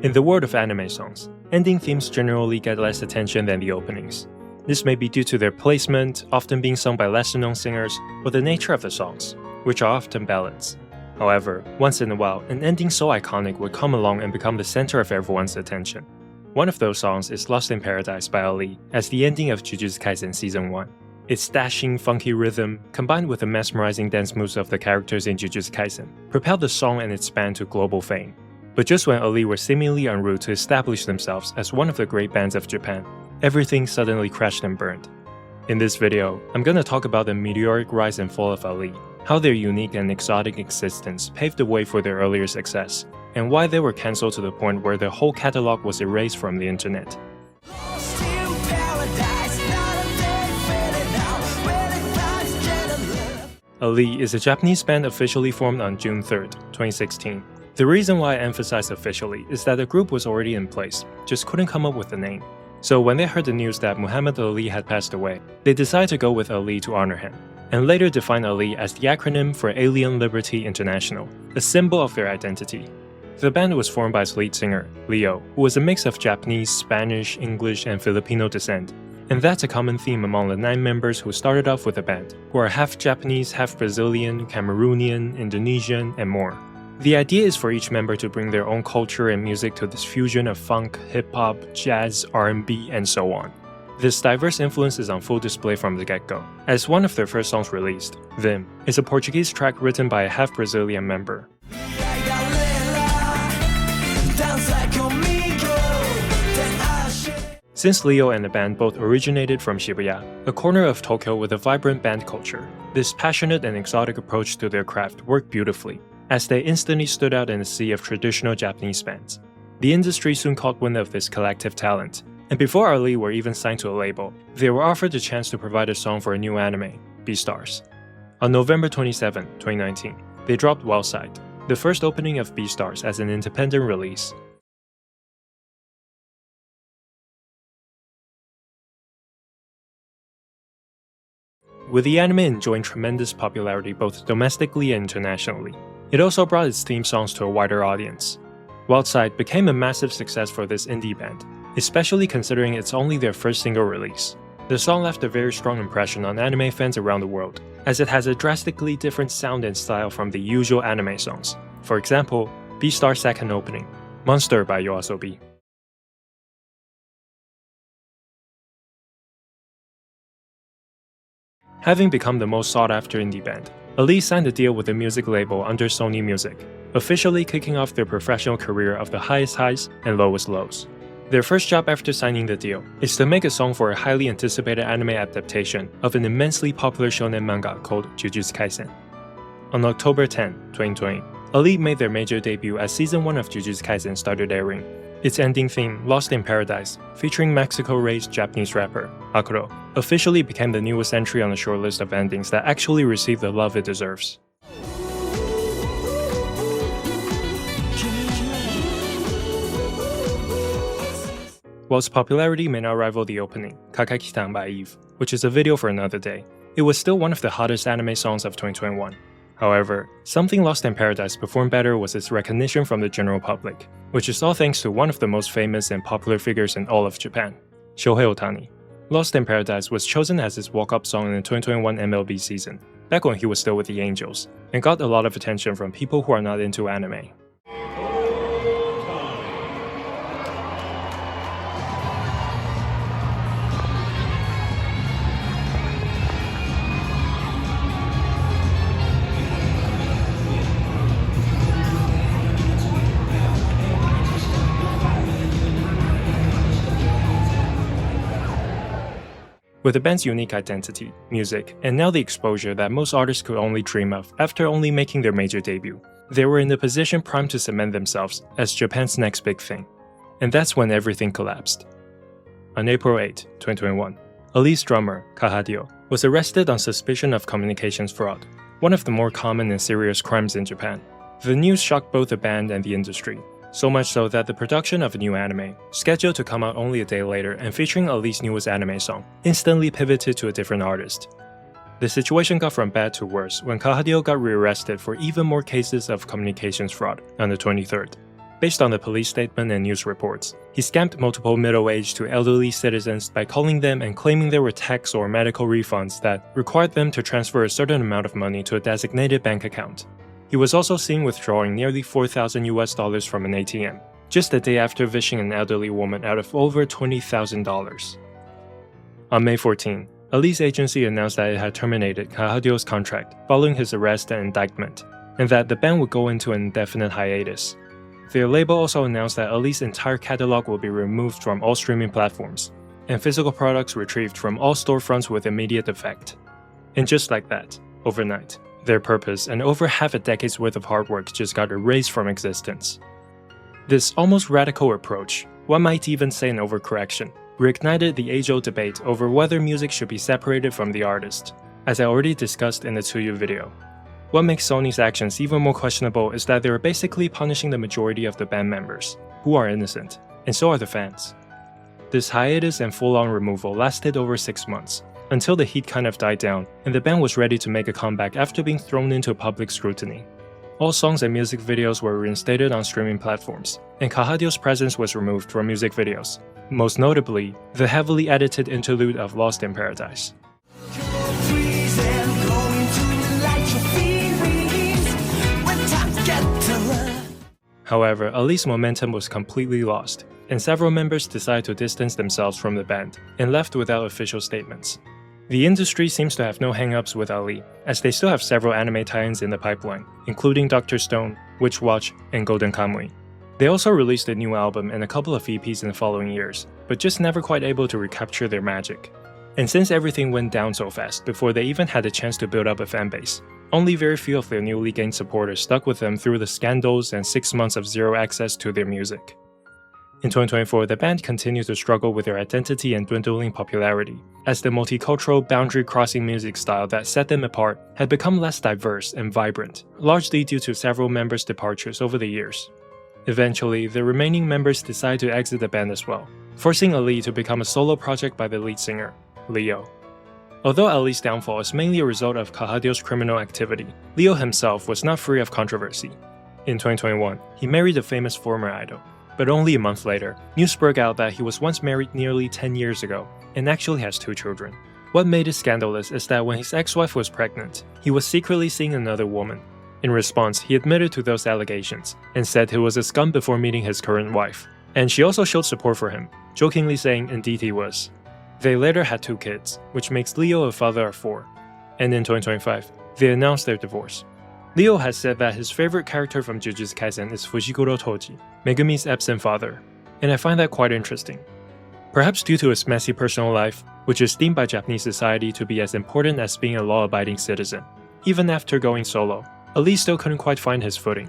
In the world of anime songs, ending themes generally get less attention than the openings. This may be due to their placement, often being sung by lesser-known singers, or the nature of the songs, which are often ballads. However, once in a while, an ending so iconic would come along and become the center of everyone's attention. One of those songs is Lost in Paradise by Ali, as the ending of Jujutsu Kaisen Season 1. Its dashing, funky rhythm, combined with the mesmerizing dance moves of the characters in Jujutsu Kaisen, propelled the song and its band to global fame. But just when Ali were seemingly en route to establish themselves as one of the great bands of Japan, everything suddenly crashed and burned. In this video, I'm gonna talk about the meteoric rise and fall of Ali, how their unique and exotic existence paved the way for their earlier success, and why they were cancelled to the point where their whole catalog was erased from the internet. Ali is a Japanese band officially formed on June 3rd, 2016. The reason why I emphasize officially is that the group was already in place, just couldn't come up with a name. So when they heard the news that Muhammad Ali had passed away, they decided to go with Ali to honor him, and later define Ali as the acronym for Alien Liberty International, a symbol of their identity. The band was formed by its lead singer, Leo, who was a mix of Japanese, Spanish, English, and Filipino descent. And that's a common theme among the 9 members who started off with the band, who are half Japanese, half Brazilian, Cameroonian, Indonesian, and more. The idea is for each member to bring their own culture and music to this fusion of funk, hip-hop, jazz, R&B, and so on. This diverse influence is on full display from the get-go, as one of their first songs released, Vim, is a Portuguese track written by a half-Brazilian member. Since Leo and the band both originated from Shibuya, a corner of Tokyo with a vibrant band culture, this passionate and exotic approach to their craft worked beautifully, as they instantly stood out in a sea of traditional Japanese bands. The industry soon caught wind of this collective talent, and before Ali were even signed to a label, they were offered the chance to provide a song for a new anime, Beastars. On November 27, 2019, they dropped Wellside, the first opening of Beastars as an independent release. With the anime enjoying tremendous popularity both domestically and internationally, it also brought its theme songs to a wider audience. Wildside became a massive success for this indie band, especially considering it's only their first single release. The song left a very strong impression on anime fans around the world, as it has a drastically different sound and style from the usual anime songs. For example, Beastars' second opening, Monster by YOASOBI. Having become the most sought-after indie band, Ali signed a deal with the music label under Sony Music, officially kicking off their professional career of the highest highs and lowest lows. Their first job after signing the deal is to make a song for a highly anticipated anime adaptation of an immensely popular shonen manga called Jujutsu Kaisen. On October 10, 2020, Ali made their major debut as Season 1 of Jujutsu Kaisen started airing. Its ending theme, Lost in Paradise, featuring Mexico-raised Japanese rapper, Akuro, officially became the newest entry on the shortlist of endings that actually received the love it deserves. While its popularity may not rival the opening, Kakakitan by Eve, which is a video for another day, it was still one of the hottest anime songs of 2021. However, something Lost in Paradise performed better was its recognition from the general public, which is all thanks to one of the most famous and popular figures in all of Japan, Shohei Ohtani. Lost in Paradise was chosen as his walk-up song in the 2021 MLB season, back when he was still with the Angels, and got a lot of attention from people who are not into anime. With the band's unique identity, music, and now the exposure that most artists could only dream of after only making their major debut, they were in a position primed to cement themselves as Japan's next big thing. And that's when everything collapsed. On April 8, 2021, Ali's drummer, Kahadio, was arrested on suspicion of communications fraud, one of the more common and serious crimes in Japan. The news shocked both the band and the industry, so much so that the production of a new anime, scheduled to come out only a day later and featuring Ali's newest anime song, instantly pivoted to a different artist. The situation got from bad to worse when Kahadio got rearrested for even more cases of communications fraud on the 23rd. Based on the police statement and news reports, he scammed multiple middle-aged to elderly citizens by calling them and claiming there were tax or medical refunds that required them to transfer a certain amount of money to a designated bank account. He was also seen withdrawing nearly $4,000 from an ATM, just a day after vishing an elderly woman out of over $20,000. On May 14, Ali's agency announced that it had terminated Kahadio's contract following his arrest and indictment, and that the band would go into an indefinite hiatus. Their label also announced that Ali's entire catalog will be removed from all streaming platforms, and physical products retrieved from all storefronts with immediate effect. And just like that, overnight, their purpose and over half a decade's worth of hard work just got erased from existence. This almost radical approach, one might even say an overcorrection, reignited the age-old debate over whether music should be separated from the artist, as I already discussed in the 2U video. What makes Sony's actions even more questionable is that they are basically punishing the majority of the band members, who are innocent, and so are the fans. This hiatus and full-on removal lasted over 6 months, until the heat kind of died down and the band was ready to make a comeback after being thrown into public scrutiny. All songs and music videos were reinstated on streaming platforms, and Kahadio's presence was removed from music videos, most notably, the heavily edited interlude of Lost in Paradise. However, Ali's momentum was completely lost, and several members decided to distance themselves from the band, and left without official statements. The industry seems to have no hang-ups with Ali, as they still have several anime tie-ins in the pipeline, including Dr. Stone, Witch Watch, and Golden Kamuy. They also released a new album and a couple of EPs in the following years, but just never quite able to recapture their magic. And since everything went down so fast before they even had a chance to build up a fanbase, only very few of their newly gained supporters stuck with them through the scandals and 6 months of zero access to their music. In 2024, the band continued to struggle with their identity and dwindling popularity, as the multicultural, boundary-crossing music style that set them apart had become less diverse and vibrant, largely due to several members' departures over the years. Eventually, the remaining members decided to exit the band as well, forcing Ali to become a solo project by the lead singer, Leo. Although Ali's downfall is mainly a result of Kahadio's criminal activity, Leo himself was not free of controversy. In 2021, he married a famous former idol, but only a month later, news broke out that he was once married nearly 10 years ago, and actually has 2 children. What made it scandalous is that when his ex-wife was pregnant, he was secretly seeing another woman. In response, he admitted to those allegations, and said he was a scum before meeting his current wife. And she also showed support for him, jokingly saying indeed he was. They later had 2 kids, which makes Leo a father of 4. And in 2025, they announced their divorce. Leo has said that his favorite character from Jujutsu Kaisen is Fujiguro Toji, Megumi's absent father, and I find that quite interesting. Perhaps due to his messy personal life, which is deemed by Japanese society to be as important as being a law-abiding citizen. Even after going solo, Ali still couldn't quite find his footing.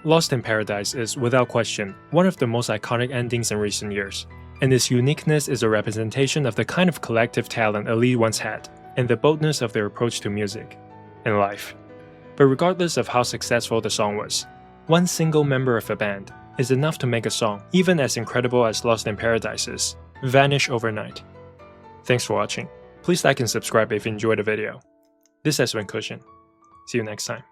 Lost in Paradise is, without question, one of the most iconic endings in recent years, and its uniqueness is a representation of the kind of collective talent Ali once had, and the boldness of their approach to music and life. But regardless of how successful the song was, one single member of a band is enough to make a song even as incredible as Lost in Paradise is, vanish overnight. Thanks for watching. Please like and subscribe if you enjoyed the video. This has been Cushion. See you next time.